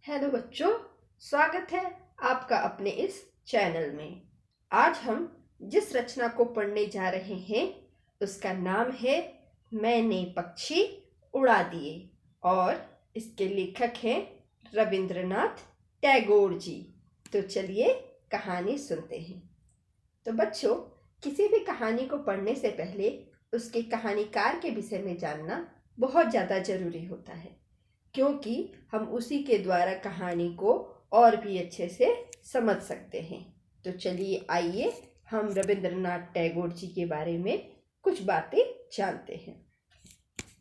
Hello बच्चों, स्वागत है आपका अपने इस चैनल में। आज हम जिस रचना को पढ़ने जा रहे हैं उसका नाम है मैंने पक्षी उड़ा दिए और इसके लेखक हैं रविंद्रनाथ टैगोर जी। तो चलिए कहानी सुनते हैं। तो बच्चों, किसी भी कहानी को पढ़ने से पहले उसके कहानीकार के विषय में जानना बहुत ज़्यादा ज़रूरी होता है, क्योंकि हम उसी के द्वारा कहानी को और भी अच्छे से समझ सकते हैं। तो चलिए आइए हम रविंद्रनाथ टैगोर जी के बारे में कुछ बातें जानते हैं।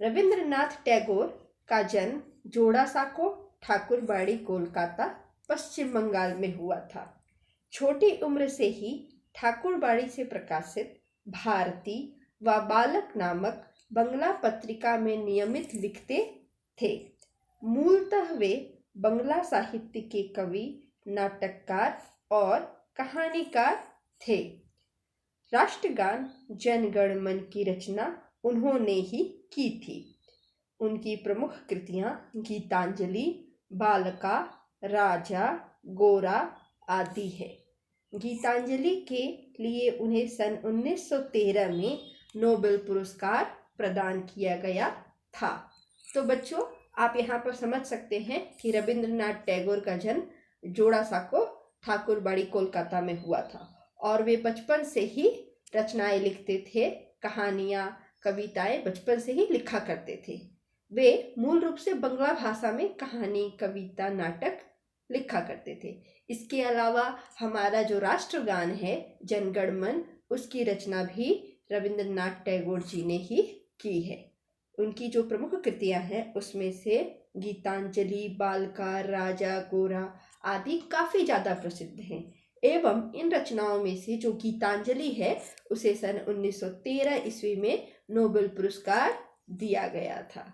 रविंद्रनाथ टैगोर का जन्म जोड़ासांको, ठाकुरबाड़ी, कोलकाता, पश्चिम बंगाल में हुआ था। छोटी उम्र से ही ठाकुरबाड़ी से प्रकाशित भारती व बालक नामक बंगला पत्रिका में नियमित लिखते थे। मूलतः वे बंगला साहित्य के कवि, नाटककार और कहानीकार थे। राष्ट्रगान जन गण मन की रचना उन्होंने ही की थी। उनकी प्रमुख कृतियां गीतांजलि, बालका, राजा, गोरा आदि है। गीतांजलि के लिए उन्हें सन 1913 में नोबेल पुरस्कार प्रदान किया गया था। तो बच्चों, आप यहाँ पर समझ सकते हैं कि रविंद्रनाथ टैगोर का जन्म जोड़ासांको, ठाकुरबाड़ी, कोलकाता में हुआ था और वे बचपन से ही रचनाएं लिखते थे। कहानियाँ, कविताएं बचपन से ही लिखा करते थे। वे मूल रूप से बंगला भाषा में कहानी, कविता, नाटक लिखा करते थे। इसके अलावा हमारा जो राष्ट्रगान है जन गण मन, उसकी रचना भी रविंद्रनाथ टैगोर जी ने ही की है। उनकी जो प्रमुख कृतियां हैं उसमें से गीतांजलि, बालका, राजा, गोरा आदि काफ़ी ज़्यादा प्रसिद्ध हैं। एवं इन रचनाओं में से जो गीतांजलि है उसे सन 1913 ईस्वी में नोबेल पुरस्कार दिया गया था।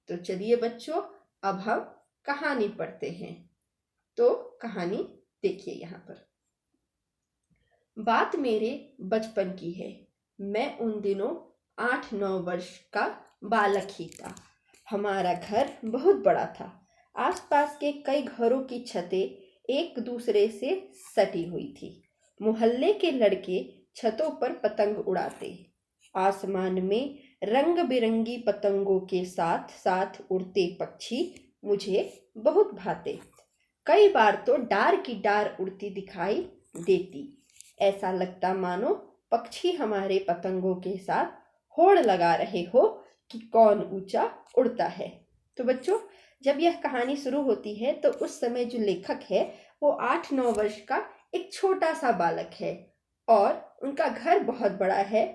तो चलिए बच्चों, अब हम कहानी पढ़ते हैं। तो कहानी देखिए यहाँ पर। बात मेरे बचपन की है। मैं उन दिनों 8-9 वर्ष का बालक ही था। हमारा घर बहुत बड़ा था। आसपास के कई घरों की छतें एक दूसरे से सटी हुई थी। मोहल्ले के लड़के छतों पर पतंग उड़ाते। आसमान में रंग बिरंगी पतंगों के साथ साथ उड़ते पक्षी मुझे बहुत भाते। कई बार तो डार की डार उड़ती दिखाई देती। ऐसा लगता मानो पक्षी हमारे पतंगों के साथ होड़ लगा रहे हो कि कौन ऊंचा उड़ता है। तो बच्चों, जब यह कहानी शुरू होती है तो उस समय जो लेखक है वो 8-9 वर्ष का एक छोटा सा बालक है और उनका घर बहुत बड़ा है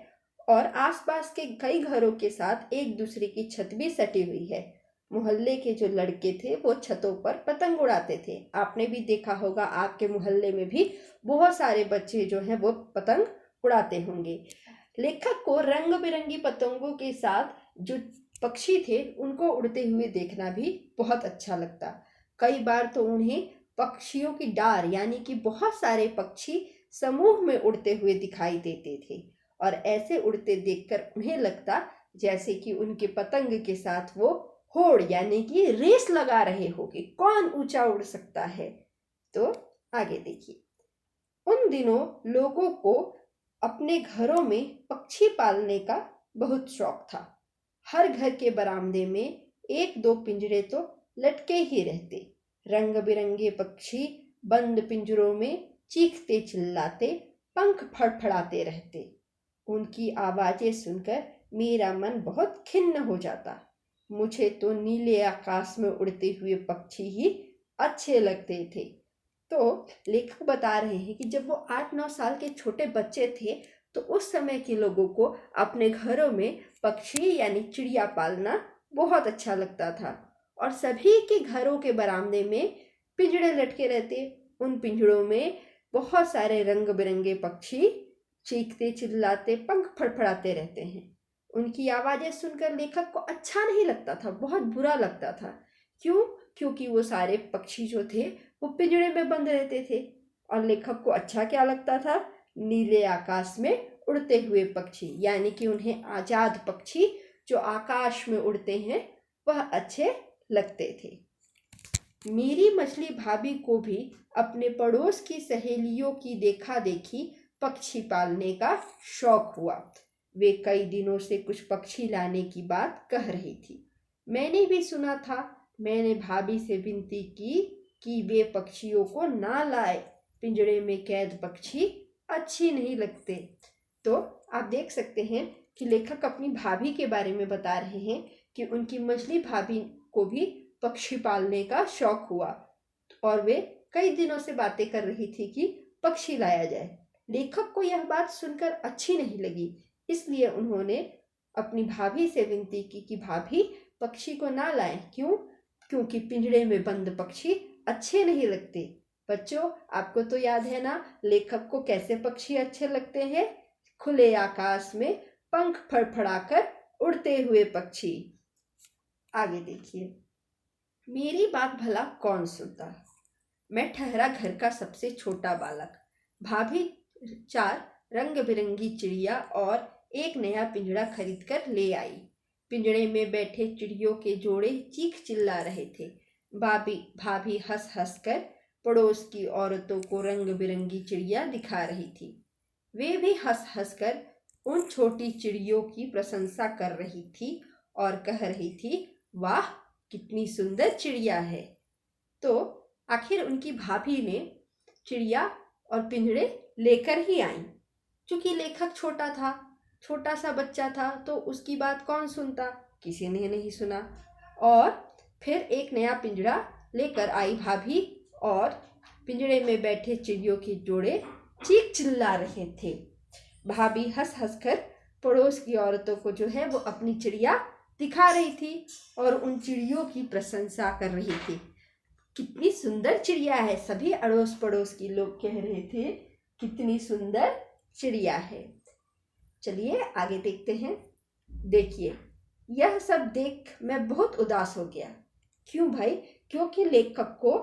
और आसपास के कई घरों के साथ एक दूसरे की छत भी सटी हुई है। मोहल्ले के जो लड़के थे वो छतों पर पतंग उड़ाते थे। आपने भी देखा होगा, आपके मोहल्ले में भी बहुत सारे बच्चे जो हैं वो पतंग उड़ाते होंगे। लेखक को रंग बिरंगी पतंगों के साथ जो पक्षी थे उनको उड़ते हुए देखना भी बहुत अच्छा लगता। कई बार तो उन्हें पक्षियों की डार यानी कि बहुत सारे पक्षी समूह में उड़ते हुए दिखाई देते थे और ऐसे उड़ते देखकर उन्हें लगता जैसे कि उनके पतंग के साथ वो होड़ यानी कि रेस लगा रहे हो कि कौन ऊंचा उड़ सकता है। तो आगे देखिए। उन दिनों लोगों को अपने घरों में पक्षी पालने का बहुत शौक था। हर घर के बरामदे में 1-2 पिंजरे तो लटके ही रहते। रंग बिरंगे पक्षी बंद पिंजरों में चीखते चिल्लाते, पंख फड़फड़ाते रहते। उनकी आवाजें सुनकर मेरा मन बहुत खिन्न हो जाता। मुझे तो नीले आकाश में उड़ते हुए पक्षी ही अच्छे लगते थे। तो लेखक बता रहे हैं कि जब वो 8-9 साल के छोटे बच्चे थे तो उस समय के लोगों को अपने घरों में पक्षी यानी चिड़िया पालना बहुत अच्छा लगता था और सभी के घरों के बरामदे में पिंजरे लटके रहते। उन पिंजरों में बहुत सारे रंग बिरंगे पक्षी चीखते चिल्लाते, पंख फड़फड़ाते रहते हैं। उनकी आवाज़ें सुनकर लेखक को अच्छा नहीं लगता था, बहुत बुरा लगता था। क्यों? क्योंकि वो सारे पक्षी जो थे वो पिंजरे में बंद रहते थे और लेखक को अच्छा क्या लगता था? नीले आकाश में उड़ते हुए पक्षी, यानी कि उन्हें आज़ाद पक्षी जो आकाश में उड़ते हैं वह अच्छे लगते थे। मेरी मछली भाभी को भी अपने पड़ोस की सहेलियों की देखा देखी पक्षी पालने का शौक हुआ। वे कई दिनों से कुछ पक्षी लाने की बात कह रही थी। मैंने भी सुना था। मैंने भाभी से विनती की कि वे पक्षियों को ना लाए। पिंजरे में कैद पक्षी अच्छी नहीं लगते। तो आप देख सकते हैं कि लेखक अपनी भाभी के बारे में बता रहे हैं कि उनकी मछली भाभी को भी पक्षी पालने का शौक हुआ और वे कई दिनों से बातें कर रही थी कि पक्षी लाया जाए। लेखक को यह बात सुनकर अच्छी नहीं लगी, इसलिए उन्होंने अपनी भाभी से विनती की कि भाभी पक्षी को ना लाएं। क्यों? क्योंकि पिंजरे में बंद पक्षी अच्छे नहीं लगते। बच्चों, आपको तो याद है ना लेखक को कैसे पक्षी अच्छे लगते हैं? खुले आकाश में पंख फड़फड़ाकर उड़ते हुए पक्षी। आगे देखिए। मेरी बात भला कौन सुनता। मैं ठहरा घर का सबसे छोटा बालक। भाभी 4 रंग बिरंगी चिड़िया और एक नया पिंजरा खरीद कर ले आई। पिंजरे में बैठे चिड़ियों के जोड़े चीख चिल्ला रहे थे। भाभी हंस हंस कर पड़ोस की औरतों को रंग बिरंगी चिड़िया दिखा रही थी। वे भी हंस हंस कर उन छोटी चिड़ियों की प्रशंसा कर रही थी और कह रही थी, वाह कितनी सुंदर चिड़िया है। तो आखिर उनकी भाभी ने चिड़िया और पिंजरे लेकर ही आई। क्योंकि लेखक छोटा था, छोटा सा बच्चा था, तो उसकी बात कौन सुनता? किसी ने नहीं सुना। और फिर एक नया पिंजरा लेकर आई भाभी और पिंजरे में बैठे चिड़ियों के जोड़े चीख चिल्ला रहे थे। भाभी हंस हंस कर पड़ोस की औरतों को जो है वो अपनी चिड़िया दिखा रही थी और उन चिड़ियों की प्रशंसा कर रही थी। कितनी सुंदर चिड़िया है। सभी अड़ोस पड़ोस के लोग कह रहे थे कितनी सुंदर चिड़िया है। चलिए आगे देखते हैं। देखिए, यह सब देख मैं बहुत उदास हो गया। क्यों भाई? क्योंकि लेखक को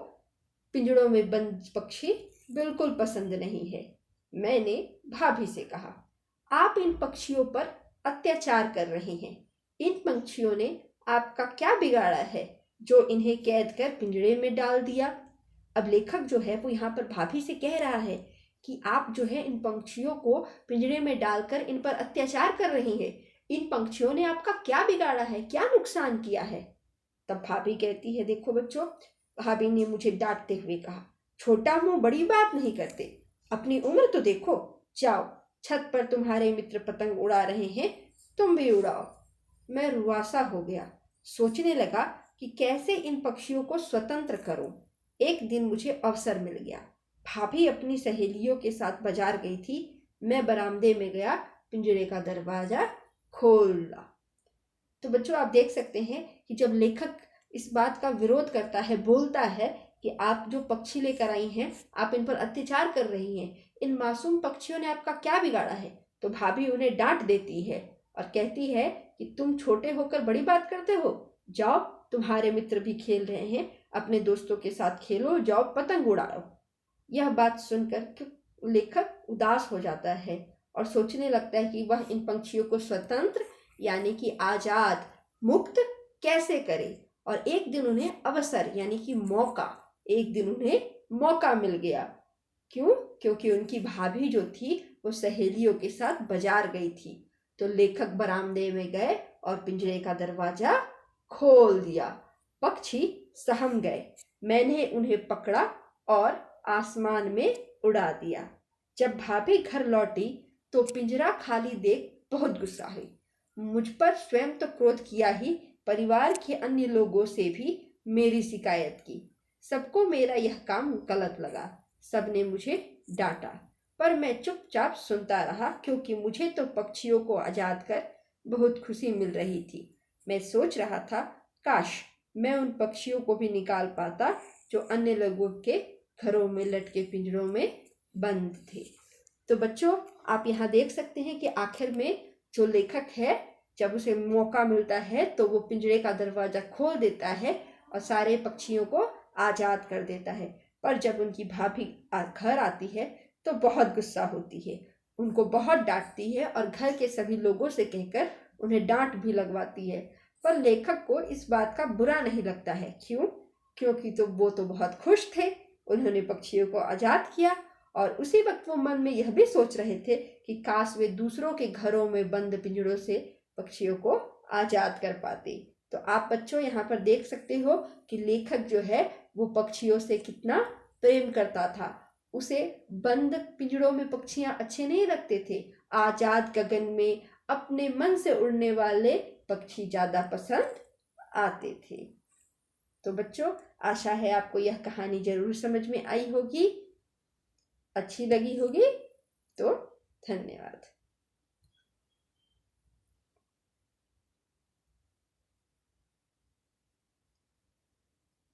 पिंजड़ों में बंद पक्षी बिल्कुल पसंद नहीं है। मैंने भाभी से कहा, आप इन पक्षियों पर अत्याचार कर रहे हैं। इन पक्षियों ने आपका क्या बिगाड़ा है जो इन्हें कैद कर पिंजरे में डाल दिया? अब लेखक जो है वो यहाँ पर भाभी से कह रहा है कि आप जो है इन पंछियों को पिंजरे में डालकर इन पर अत्याचार कर रही हैं। इन पंछियों ने आपका क्या बिगाड़ा है, क्या नुकसान किया है? तब भाभी कहती है, देखो बच्चों, भाभी ने मुझे डांटते हुए कहा, छोटा मुंह बड़ी बात नहीं करते, अपनी उम्र तो देखो। जाओ, छत पर तुम्हारे मित्र पतंग उड़ा रहे हैं, तुम भी उड़ाओ। मैं रुआसा हो गया। सोचने लगा कि कैसे इन पक्षियों को स्वतंत्र करूं। एक दिन मुझे अवसर मिल गया। भाभी अपनी सहेलियों के साथ बाजार गई थी। मैं बरामदे में गया, पिंजरे का दरवाजा खोला। तो बच्चों, आप देख सकते हैं कि जब लेखक इस बात का विरोध करता है, बोलता है कि आप जो पक्षी लेकर आई हैं, आप इन पर अत्याचार कर रही हैं, इन मासूम पक्षियों ने आपका क्या बिगाड़ा है, तो भाभी उन्हें डांट देती है और कहती है कि तुम छोटे होकर बड़ी बात करते हो। जाओ, तुम्हारे मित्र भी खेल रहे हैं, अपने दोस्तों के साथ खेलो, जाओ पतंग उड़ाओ। यह बात सुनकर लेखक उदास हो जाता है और सोचने लगता है कि वह इन पंछियों को स्वतंत्र यानी कि आजाद, मुक्त कैसे करे। और एक दिन उन्हें अवसर यानी कि मौका मिल गया। क्यों? क्योंकि उनकी भाभी जो थी वो सहेलियों के साथ बाजार गई थी। तो लेखक बरामदे में गए और पिंजरे का दरवाजा खोल दिया। पक्षी सहम गए। मैंने उन्हें पकड़ा और आसमान में उड़ा दिया। जब भाभी घर लौटी तो पिंजरा खाली देख बहुत गुस्सा हुई। मुझ पर स्वयं तो क्रोध किया ही, परिवार के अन्य लोगों से भी मेरी शिकायत की। सबको मेरा यह काम गलत लगा। सबने मुझे डांटा, पर मैं चुपचाप सुनता रहा क्योंकि मुझे तो पक्षियों को आजाद कर बहुत खुशी मिल रही थी। मैं सोच रहा था, काश मैं उन पक्षियों को भी निकाल पाता जो अन्य लोगों के घरों में लटके पिंजरों में बंद थे। तो बच्चों, आप यहाँ देख सकते हैं कि आखिर में जो लेखक है, जब उसे मौका मिलता है तो वो पिंजरे का दरवाजा खोल देता है और सारे पक्षियों को आजाद कर देता है। पर जब उनकी भाभी घर आती है तो बहुत गुस्सा होती है, उनको बहुत डांटती है और घर के सभी लोगों से कहकर उन्हें डांट भी लगवाती है। पर लेखक को इस बात का बुरा नहीं लगता है। क्यों? क्योंकि वो तो बहुत खुश थे, उन्होंने पक्षियों को आज़ाद किया। और उसी वक्त वो मन में यह भी सोच रहे थे कि काश वे दूसरों के घरों में बंद पिंजरों से पक्षियों को आज़ाद कर पाते। तो आप बच्चों यहाँ पर देख सकते हो कि लेखक जो है वो पक्षियों से कितना प्रेम करता था। उसे बंद पिंजरों में पक्षियां अच्छे नहीं लगते थे, आज़ाद गगन में अपने मन से उड़ने वाले पक्षी ज़्यादा पसंद आते थे। तो बच्चों, आशा है आपको यह कहानी जरूर समझ में आई होगी, अच्छी लगी होगी। तो धन्यवाद।